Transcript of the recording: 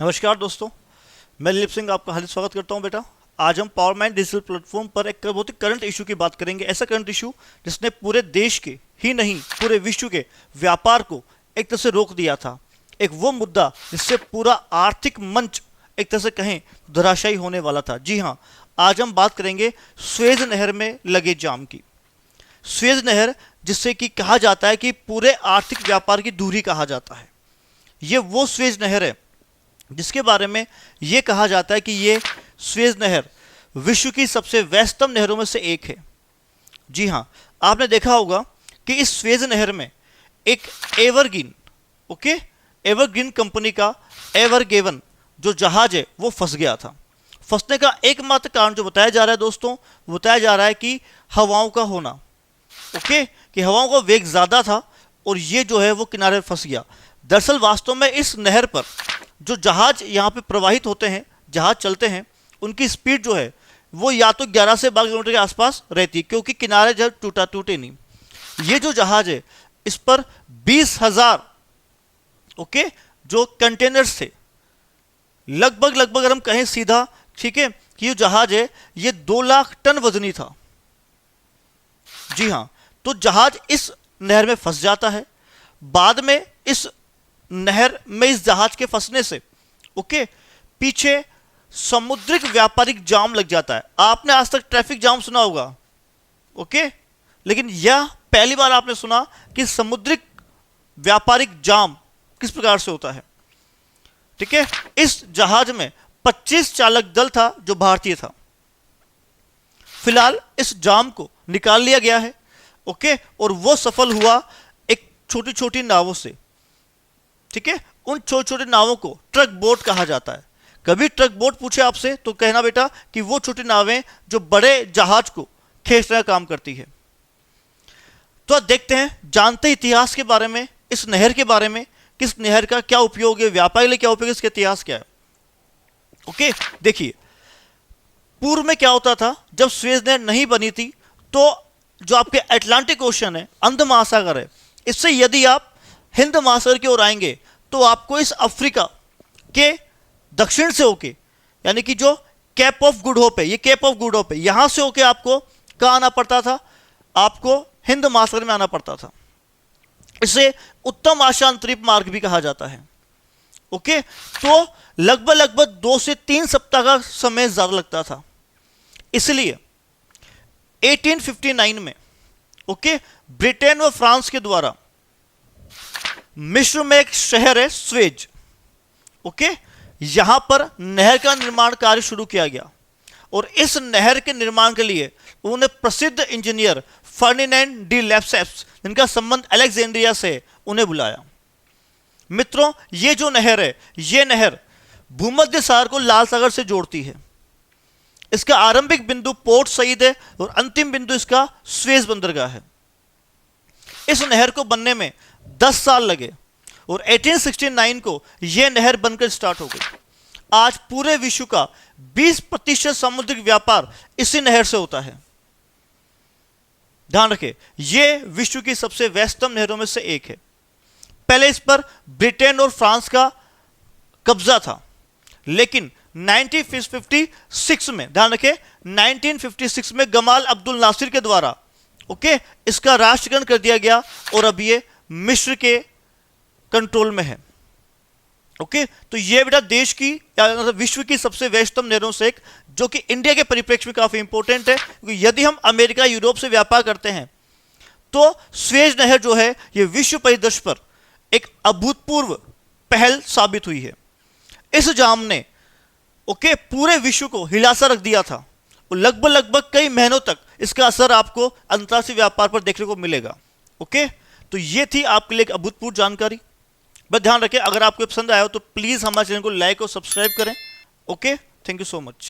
नमस्कार दोस्तों, मैं लिप सिंह आपका हार्दिक स्वागत करता हूं। बेटा, आज हम पावरमाइंड डिजिटल प्लेटफॉर्म पर एक बहुत ही करंट इशू की बात करेंगे। ऐसा करंट इशू जिसने पूरे देश के ही नहीं पूरे विश्व के व्यापार को एक तरह से रोक दिया था। एक वो मुद्दा जिससे पूरा आर्थिक मंच एक तरह से कहें धराशायी होने वाला था। जी हाँ, आज हम बात करेंगे स्वेज नहर में लगे जाम की। स्वेज नहर जिससे कि कहा जाता है कि पूरे आर्थिक व्यापार की धुरी कहा जाता है। ये वो स्वेज नहर है जिसके बारे में ये कहा जाता है कि ये स्वेज नहर विश्व की सबसे व्यस्तम नहरों में से एक है। जी हाँ, आपने देखा होगा कि इस स्वेज नहर में एक एवरग्रीन कंपनी का एवरगेवन जो जहाज है वो फंस गया था। फंसने का एकमात्र कारण जो बताया जा रहा है दोस्तों, बताया जा रहा है कि हवाओं का होना। कि हवाओं का वेग ज़्यादा था और ये जो है वो किनारे फंस गया। दरअसल वास्तव में इस नहर पर जो जहाज यहाँ पे प्रवाहित होते हैं, जहाज चलते हैं, उनकी स्पीड जो है वो या तो 11 से 12 किलोमीटर के आसपास रहती है, क्योंकि किनारे जब टूटे नहीं। ये जो जहाज है इस पर 20,000 जो कंटेनर्स थे, लगभग अगर हम कहें सीधा, ठीक है, कि ये जहाज है ये 2 लाख टन वजनी था। जी हाँ, तो जहाज इस नहर में फंस जाता है। बाद में इस नहर में इस जहाज के फंसने से पीछे समुद्रिक व्यापारिक जाम लग जाता है। आपने आज तक ट्रैफिक जाम सुना होगा, लेकिन यह पहली बार आपने सुना कि समुद्रिक व्यापारिक जाम किस प्रकार से होता है। ठीक है, इस जहाज में 25 चालक दल था जो भारतीय था। फिलहाल इस जाम को निकाल लिया गया है। और वो सफल हुआ एक छोटी छोटी नावों से। ठीक है, उन छोटे छोटे नावों को ट्रक बोट कहा जाता है। कभी ट्रक बोट पूछे आपसे तो कहना बेटा कि वो छोटी नावें जो बड़े जहाज को खींचने का काम करती है। तो अब देखते हैं, जानते हैं इतिहास के बारे में, इस नहर के बारे में, किस नहर का क्या उपयोग है, व्यापार के लिए क्या उपयोग है, इसका इतिहास क्या है। देखिए, पूर्व में क्या होता था, जब स्वेज नहर नहीं बनी थी तो जो आपके अटलांटिक ओशन है, अंध महासागर है, इससे यदि आप हिंद महासागर की ओर आएंगे तो आपको इस अफ्रीका के दक्षिण से होके, यानी कि जो केप ऑफ गुड होप है, ये केप ऑफ गुड होप है, यहां से होके आपको कहां आना पड़ता था, आपको हिंद महासागर में आना पड़ता था। इसे उत्तम आशांतरिक मार्ग भी कहा जाता है। तो लगभग 2 से 3 सप्ताह का समय ज्यादा लगता था। इसलिए 1859 में ब्रिटेन व फ्रांस के द्वारा मिस्र में एक शहर है स्वेज, यहां पर नहर का निर्माण कार्य शुरू किया गया। और इस नहर के निर्माण के लिए उन्होंने प्रसिद्ध इंजीनियर फर्डिनेंड डी लेप्सेप्स, जिनका संबंध अलेक्जेंड्रिया से, उन्हें बुलाया। मित्रों, ये जो नहर है, ये नहर भूमध्य सागर को लाल सागर से जोड़ती है। इसका आरंभिक बिंदु पोर्ट सईद है और अंतिम बिंदु इसका स्वेज बंदरगाह है। इस नहर को बनने में 10 साल लगे और 1869 को यह नहर बनकर स्टार्ट हो गई। आज पूरे विश्व का 20% समुद्रिक व्यापार इसी नहर से होता है। ध्यान रखें, यह विश्व की सबसे व्यस्तम नहरों में से एक है। पहले इस पर ब्रिटेन और फ्रांस का कब्जा था, लेकिन 1956 में, ध्यान रखें, 1956 में गमाल अब्दुल नासिर के द्वारा इसका राष्ट्रीयकरण कर दिया गया और अब ये मिस्र के कंट्रोल में है। तो ये बेटा देश की या विश्व की सबसे व्यस्तम नहरों से एक, जो कि इंडिया के परिप्रेक्ष्य में काफी इंपॉर्टेंट है, क्योंकि यदि हम अमेरिका यूरोप से व्यापार करते हैं तो स्वेज नहर जो है ये विश्व परिदृश्य पर एक अभूतपूर्व पहल साबित हुई है। इस जाम ने पूरे विश्व को हिलासा रख दिया था और लगभग कई महीनों तक इसका असर आपको अंतर्राष्ट्रीय व्यापार पर देखने को मिलेगा। तो ये थी आपके लिए एक अभूतपूर्व जानकारी। बस ध्यान रखें, अगर आपको पसंद आया हो तो प्लीज हमारे चैनल को लाइक और सब्सक्राइब करें। Thank you so much.